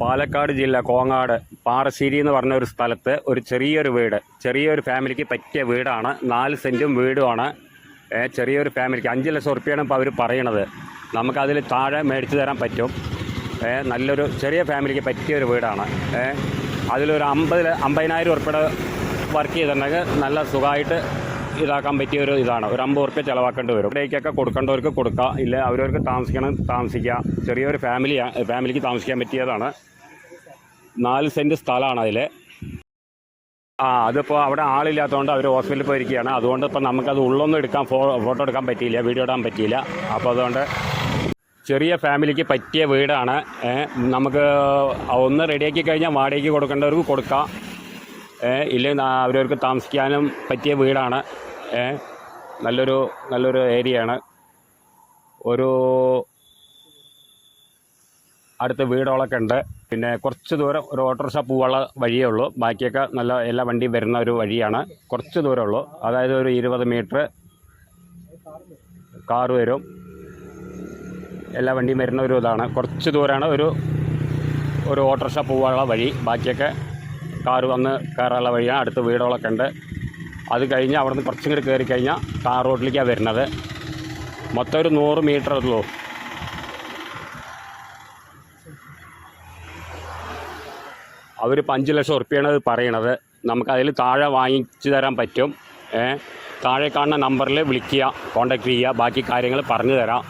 പാലക്കാട് ജില്ല കോങ്ങാട് പാറശ്ശേരി എന്ന് പറഞ്ഞ ഒരു സ്ഥലത്ത് ഒരു ചെറിയൊരു വീട്, ചെറിയൊരു ഫാമിലിക്ക് പറ്റിയ വീടാണ്. 4 സെൻറ്റും വീടുമാണ്. ചെറിയൊരു ഫാമിലിക്ക് 5 ലക്ഷം ഉറുപ്പിയാണ് ഇപ്പോൾ അവർ പറയണത്. നമുക്കതിൽ താഴെ മേടിച്ച് തരാൻ പറ്റും. നല്ലൊരു ചെറിയ ഫാമിലിക്ക് പറ്റിയൊരു വീടാണ്. അതിലൊരു 50,000 ഉറുപ്പിയുടെ വർക്ക് ചെയ്തിട്ടുണ്ടെങ്കിൽ നല്ല സുഖമായിട്ട് ഇതാക്കാൻ പറ്റിയൊരു ഇതാണ്. ഒരു 50 ഉറുപ്പിക ചിലവാക്കേണ്ടി വരും. ഇവിടേക്കൊക്കെ കൊടുക്കേണ്ടവർക്ക് കൊടുക്കുക, ഇല്ല അവരവർക്ക് താമസിക്കാം. ചെറിയൊരു ഫാമിലിക്ക് താമസിക്കാൻ പറ്റിയതാണ്. 4 സെൻറ്റ് സ്ഥലമാണ് അതിൽ. അതിപ്പോൾ അവിടെ ആളില്ലാത്തതുകൊണ്ട് അവർ ഹോസ്പിറ്റലിൽ പോയിരിക്കുകയാണ്. അതുകൊണ്ട് ഇപ്പോൾ നമുക്കത് ഉള്ളൊന്നും എടുക്കാൻ ഫോട്ടോ എടുക്കാൻ പറ്റിയില്ല, വീഡിയോ ഇടാൻ പറ്റിയില്ല. അപ്പോൾ അതുകൊണ്ട് ചെറിയ ഫാമിലിക്ക് പറ്റിയ വീടാണ്. നമുക്ക് ഒന്ന് റെഡിയാക്കി കഴിഞ്ഞാൽ വാടകയ്ക്ക് കൊടുക്കേണ്ടവർക്ക് കൊടുക്കാം, ഇല്ലെങ്കിൽ അവരവർക്ക് താമസിക്കാനും പറ്റിയ വീടാണ്. നല്ലൊരു ഏരിയയാണ്. ഒരു അടുത്ത് വീടുകളൊക്കെ ഉണ്ട്. പിന്നെ കുറച്ച് ദൂരം ഒരു ഓട്ടോറിക്ഷ പോകാനുള്ള വഴിയേ ഉള്ളൂ. ബാക്കിയൊക്കെ നല്ല എല്ലാ വണ്ടിയും വരുന്ന ഒരു വഴിയാണ്. കുറച്ച് ദൂരമേ ഉള്ളൂ. അതായത് ഒരു 20 മീറ്റർ കാറ് വരും, എല്ലാ വണ്ടിയും വരുന്ന ഒരു ഇതാണ്. കുറച്ച് ദൂരമാണ് ഒരു ഓട്ടോറിക്ഷ പോകാനുള്ള വഴി. ബാക്കിയൊക്കെ കാറ് വന്ന് കയറാനുള്ള വഴിയാണ്. അടുത്ത് വീടുകളൊക്കെ ഉണ്ട്. അത് കഴിഞ്ഞ് അവിടെ നിന്ന് കുറച്ചും കൂടി കയറി കഴിഞ്ഞാൽ ടാർ റോഡിലേക്കാണ് വരുന്നത്. മൊത്തം ഒരു 100 മീറ്റർ ഉള്ളൂ. അവരിപ്പോൾ 5 ലക്ഷം ഉറുപ്പിയാണ് പറയണത്. നമുക്കതിൽ താഴെ വാങ്ങിച്ചു തരാൻ പറ്റും. താഴെ കാണുന്ന നമ്പറിൽ വിളിക്കുക, കോൺടാക്റ്റ് ചെയ്യുക, ബാക്കി കാര്യങ്ങൾ പറഞ്ഞു തരാം.